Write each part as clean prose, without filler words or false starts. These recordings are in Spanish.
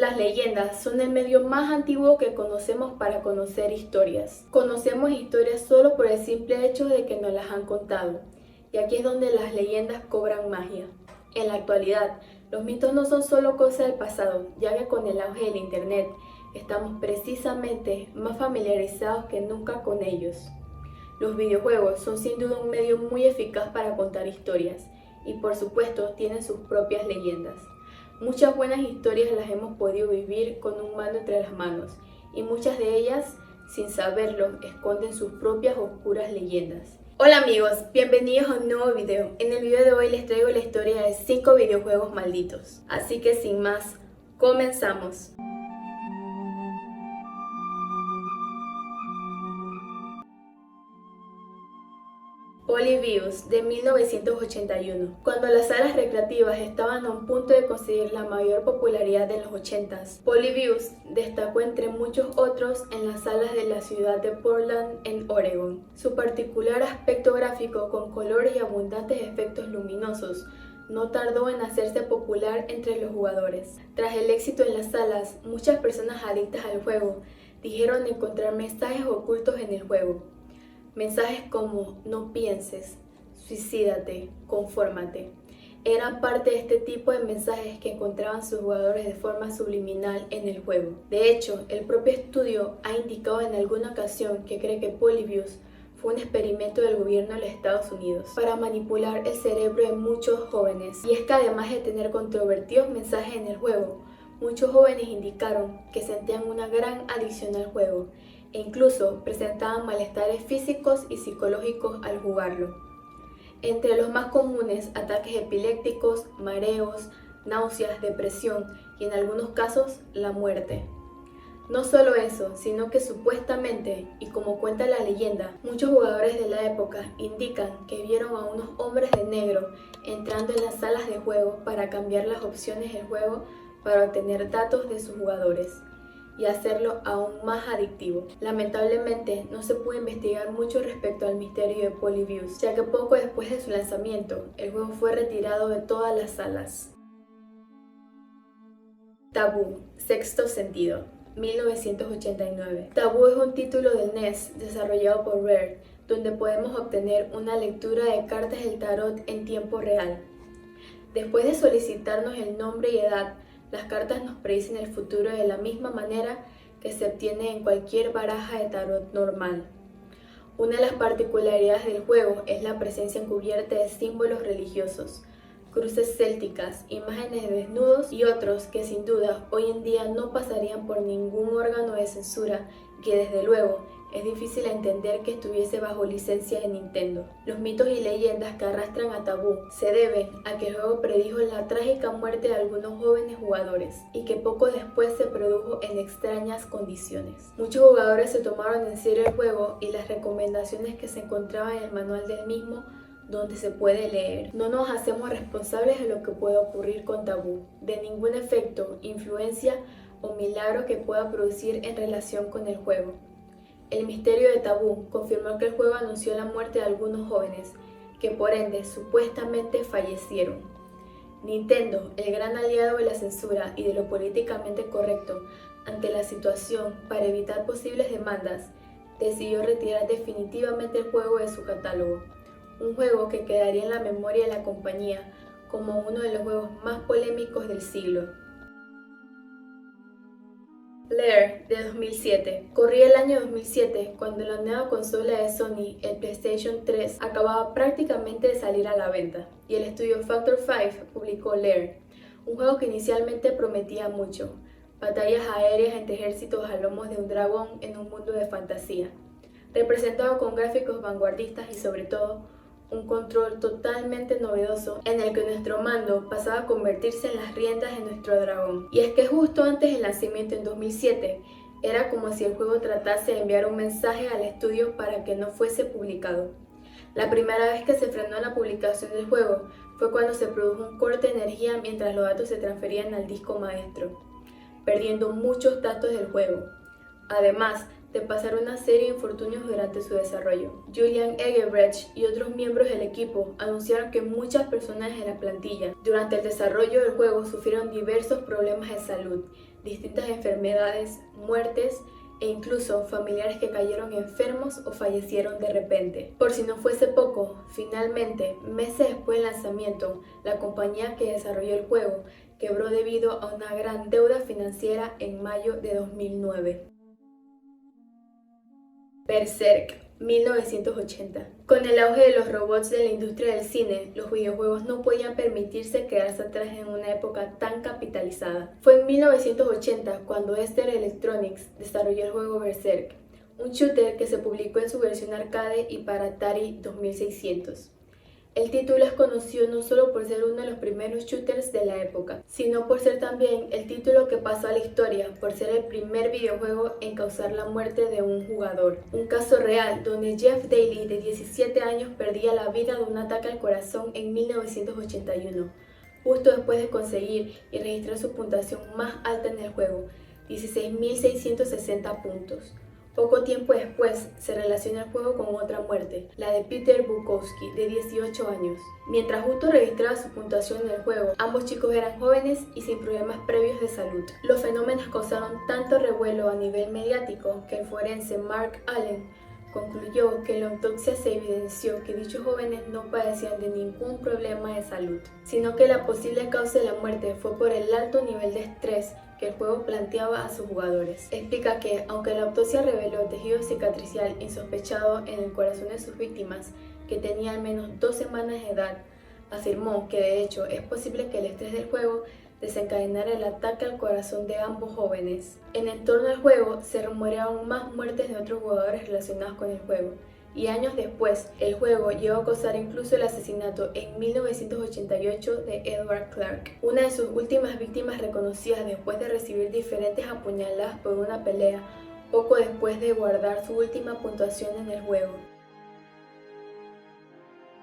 Las leyendas son el medio más antiguo que conocemos para conocer historias. Conocemos historias solo por el simple hecho de que nos las han contado. Y aquí es donde las leyendas cobran magia. En la actualidad, los mitos no son solo cosa del pasado, ya que con el auge del internet estamos precisamente más familiarizados que nunca con ellos. Los videojuegos son sin duda un medio muy eficaz para contar historias y por supuesto tienen sus propias leyendas. Muchas buenas historias las hemos podido vivir con un mando entre las manos y muchas de ellas, sin saberlo, esconden sus propias oscuras leyendas. Hola amigos, bienvenidos a un nuevo video. En el video de hoy les traigo la historia de 5 videojuegos malditos. Así que sin más, comenzamos. Polybius, de 1981. Cuando las salas recreativas estaban a un punto de conseguir la mayor popularidad de los 80s, Polybius destacó entre muchos otros en las salas de la ciudad de Portland, en Oregon. Su particular aspecto gráfico con colores y abundantes efectos luminosos no tardó en hacerse popular entre los jugadores. Tras el éxito en las salas, muchas personas adictas al juego dijeron encontrar mensajes ocultos en el juego. Mensajes como no pienses, suicídate, confórmate. Eran parte de este tipo de mensajes que encontraban sus jugadores de forma subliminal en el juego. De hecho, el propio estudio ha indicado en alguna ocasión que cree que Polybius fue un experimento del gobierno de los Estados Unidos para manipular el cerebro de muchos jóvenes. Y es que además de tener controvertidos mensajes en el juego, muchos jóvenes indicaron que sentían una gran adicción al juego e incluso presentaban malestares físicos y psicológicos al jugarlo. Entre los más comunes, ataques epilépticos, mareos, náuseas, depresión y en algunos casos, la muerte. No solo eso, sino que supuestamente, y como cuenta la leyenda, muchos jugadores de la época indican que vieron a unos hombres de negro entrando en las salas de juego para cambiar las opciones del juego para obtener datos de sus jugadores y hacerlo aún más adictivo. Lamentablemente no se pudo investigar mucho respecto al misterio de Polybius, ya que poco después de su lanzamiento, el juego fue retirado de todas las salas. Tabú, sexto sentido, 1989. Tabú es un título del NES desarrollado por Rare, donde podemos obtener una lectura de cartas del tarot en tiempo real. Después de solicitarnos el nombre y edad, las cartas nos predicen el futuro de la misma manera que se obtiene en cualquier baraja de tarot normal. Una de las particularidades del juego es la presencia encubierta de símbolos religiosos, cruces célticas, imágenes de desnudos y otros que sin duda hoy en día no pasarían por ningún órgano de censura y que desde luego es difícil entender que estuviese bajo licencia de Nintendo. Los mitos y leyendas que arrastran a Tabú se deben a que el juego predijo la trágica muerte de algunos jóvenes jugadores y que poco después se produjo en extrañas condiciones. Muchos jugadores se tomaron en serio el juego y las recomendaciones que se encontraban en el manual del mismo, donde se puede leer. No nos hacemos responsables de lo que pueda ocurrir con Tabú, de ningún efecto, influencia o milagro que pueda producir en relación con el juego. El misterio de Tabú confirmó que el juego anunció la muerte de algunos jóvenes, que por ende supuestamente fallecieron. Nintendo, el gran aliado de la censura y de lo políticamente correcto ante la situación para evitar posibles demandas, decidió retirar definitivamente el juego de su catálogo. Un juego que quedaría en la memoria de la compañía como uno de los juegos más polémicos del siglo. Lair, de 2007. Corría el año 2007 cuando la nueva consola de Sony, el PlayStation 3, acababa prácticamente de salir a la venta, y el estudio Factor 5 publicó Lair, un juego que inicialmente prometía mucho: batallas aéreas entre ejércitos a lomos de un dragón en un mundo de fantasía, representado con gráficos vanguardistas y sobre todo un control totalmente novedoso en el que nuestro mando pasaba a convertirse en las riendas de nuestro dragón. Y es que justo antes del lanzamiento en 2007, era como si el juego tratase de enviar un mensaje al estudio para que no fuese publicado. La primera vez que se frenó la publicación del juego fue cuando se produjo un corte de energía mientras los datos se transferían al disco maestro, perdiendo muchos datos del juego. Además de pasar una serie de infortunios durante su desarrollo. Julian Egebrecht y otros miembros del equipo anunciaron que muchas personas en la plantilla durante el desarrollo del juego sufrieron diversos problemas de salud, distintas enfermedades, muertes e incluso familiares que cayeron enfermos o fallecieron de repente. Por si no fuese poco, finalmente, meses después del lanzamiento, la compañía que desarrolló el juego quebró debido a una gran deuda financiera en mayo de 2009. Berserk, 1980. Con el auge de los robots de la industria del cine, los videojuegos no podían permitirse quedarse atrás en una época tan capitalizada. Fue en 1980 cuando Ester Electronics desarrolló el juego Berserk, un shooter que se publicó en su versión arcade y para Atari 2600. El título es conocido no solo por ser uno de los primeros shooters de la época, sino por ser también el título que pasó a la historia por ser el primer videojuego en causar la muerte de un jugador. Un caso real donde Jeff Daly, de 17 años, perdía la vida de un ataque al corazón en 1981, justo después de conseguir y registrar su puntuación más alta en el juego, 16.660 puntos. Poco tiempo después, se relaciona el juego con otra muerte, la de Peter Bukowski, de 18 años. Mientras justo registraba su puntuación en el juego, ambos chicos eran jóvenes y sin problemas previos de salud. Los fenómenos causaron tanto revuelo a nivel mediático que el forense Mark Allen concluyó que en la autopsia se evidenció que dichos jóvenes no padecían de ningún problema de salud, sino que la posible causa de la muerte fue por el alto nivel de estrés que el juego planteaba a sus jugadores. Explica que, aunque la autopsia reveló tejido cicatricial insospechado en el corazón de sus víctimas, que tenía al menos 2 semanas de edad, afirmó que de hecho es posible que el estrés del juego desencadenara el ataque al corazón de ambos jóvenes. En torno al juego se rumoreaban más muertes de otros jugadores relacionados con el juego, y años después, el juego llegó a causar incluso el asesinato en 1988 de Edward Clark, una de sus últimas víctimas reconocidas después de recibir diferentes apuñaladas por una pelea poco después de guardar su última puntuación en el juego.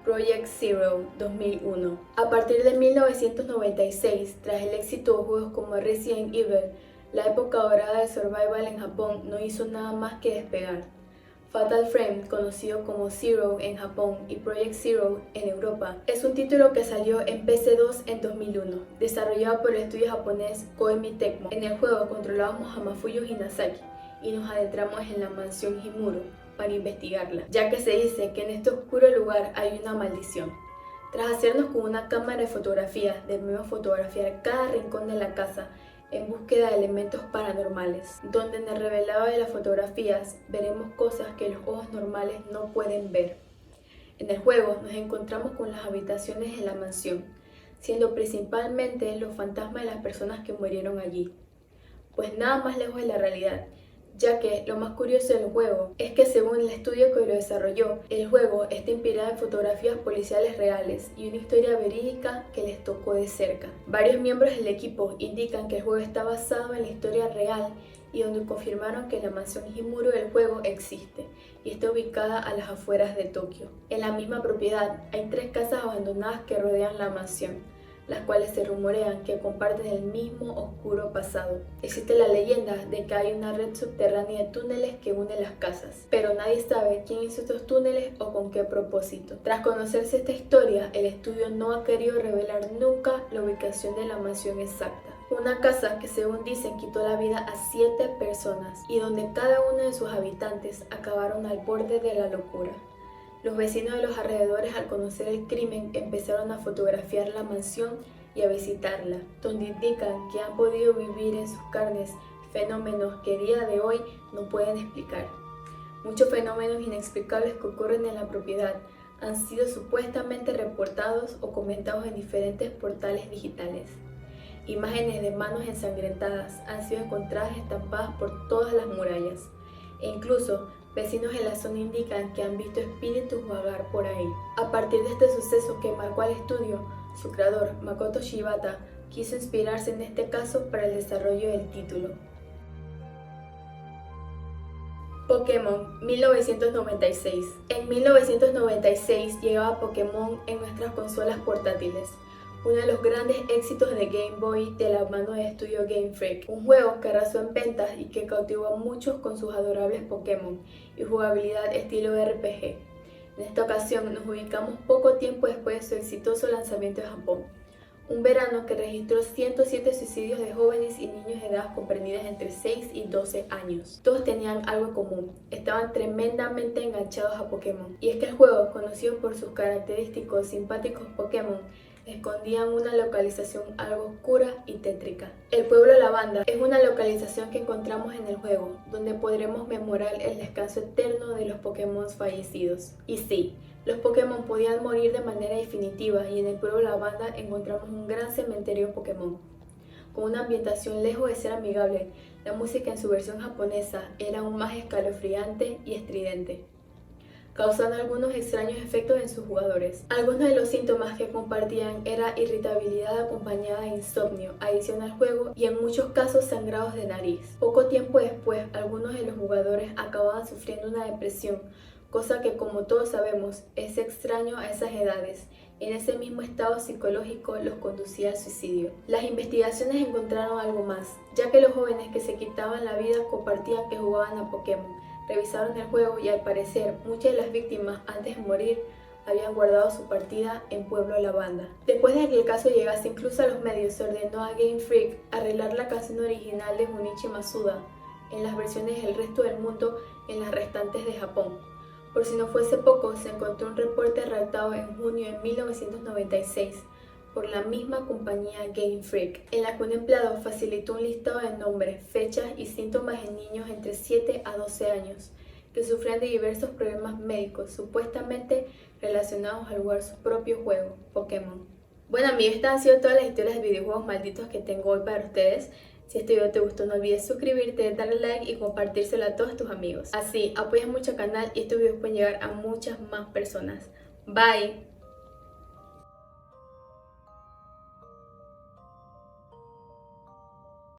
Project Zero, 2001. A partir de 1996, tras el éxito de juegos como Resident Evil, la época dorada del survival en Japón no hizo nada más que despegar. Fatal Frame, conocido como Zero en Japón y Project Zero en Europa, es un título que salió en PC2 en 2001, desarrollado por el estudio japonés Koei Tecmo. En el juego controlábamos a Mafuyu Hinazaki y nos adentramos en la mansión Himuro para investigarla, ya que se dice que en este oscuro lugar hay una maldición. Tras hacernos con una cámara de fotografía, debemos fotografiar cada rincón de la casa en búsqueda de elementos paranormales, donde en el revelado de las fotografías veremos cosas que los ojos normales no pueden ver. En el juego nos encontramos con las habitaciones de la mansión, siendo principalmente los fantasmas de las personas que murieron allí, pues nada más lejos de la realidad, ya que lo más curioso del juego es que según el estudio que lo desarrolló, el juego está inspirado en fotografías policiales reales y una historia verídica que les tocó de cerca. Varios miembros del equipo indican que el juego está basado en la historia real y donde confirmaron que la mansión Himuro del juego existe y está ubicada a las afueras de Tokio. En la misma propiedad hay 3 casas abandonadas que rodean la mansión, las cuales se rumorean que comparten el mismo oscuro pasado. Existe la leyenda de que hay una red subterránea de túneles que une las casas, pero nadie sabe quién hizo estos túneles o con qué propósito. Tras conocerse esta historia, el estudio no ha querido revelar nunca la ubicación de la mansión exacta. Una casa que según dicen quitó la vida a 7 personas y donde cada uno de sus habitantes acabaron al borde de la locura. Los vecinos de los alrededores, al conocer el crimen, empezaron a fotografiar la mansión y a visitarla, donde indican que han podido vivir en sus carnes fenómenos que a día de hoy no pueden explicar. Muchos fenómenos inexplicables que ocurren en la propiedad han sido supuestamente reportados o comentados en diferentes portales digitales. Imágenes de manos ensangrentadas han sido encontradas estampadas por todas las murallas, e incluso vecinos en la zona indican que han visto espíritus vagar por ahí. A partir de este suceso que marcó al estudio, su creador, Makoto Shibata, quiso inspirarse en este caso para el desarrollo del título. Pokémon, 1996. En 1996 llegaba Pokémon en nuestras consolas portátiles, uno de los grandes éxitos de Game Boy de la mano de estudio Game Freak, un juego que arrasó en ventas y que cautivó a muchos con sus adorables Pokémon y jugabilidad estilo RPG. En esta ocasión nos ubicamos poco tiempo después de su exitoso lanzamiento en Japón. un verano que registró 107 suicidios de jóvenes y niños de edad comprendidas entre 6 y 12 años. Todos tenían algo en común, estaban tremendamente enganchados a Pokémon. Y es que el juego, conocido por sus característicos simpáticos Pokémon, escondían una localización algo oscura y tétrica. El pueblo Lavanda es una localización que encontramos en el juego, donde podremos memorar el descanso eterno de los Pokémon fallecidos. Y sí, los Pokémon podían morir de manera definitiva y en el pueblo Lavanda encontramos un gran cementerio Pokémon. Con una ambientación lejos de ser amigable, la música en su versión japonesa era aún más escalofriante y estridente, causando algunos extraños efectos en sus jugadores. Algunos de los síntomas que compartían era irritabilidad acompañada de insomnio, adicción al juego y en muchos casos sangrados de nariz. Poco tiempo después, algunos de los jugadores acababan sufriendo una depresión, cosa que, como todos sabemos, es extraño a esas edades. En ese mismo estado psicológico los conducía al suicidio. Las investigaciones encontraron algo más, ya que los jóvenes que se quitaban la vida compartían que jugaban a Pokémon. Revisaron el juego y al parecer muchas de las víctimas antes de morir habían guardado su partida en Pueblo Lavanda. Después de que el caso llegase incluso a los medios, se ordenó a Game Freak arreglar la canción original de Junichi Masuda en las versiones del resto del mundo y en las restantes de Japón. Por si no fuese poco, se encontró un reporte redactado en junio de 1996 por la misma compañía Game Freak, en la que un empleado facilitó un listado de nombres, fechas y síntomas en niños entre 7 a 12 años que sufrían de diversos problemas médicos supuestamente relacionados al jugar su propio juego, Pokémon. Bueno amigos, estas han sido todas las historias de videojuegos malditos que tengo hoy para ustedes. Si este video te gustó, no olvides suscribirte, darle like y compartírselo a todos tus amigos. Así apoyas mucho al canal y estos videos pueden llegar a muchas más personas. Bye.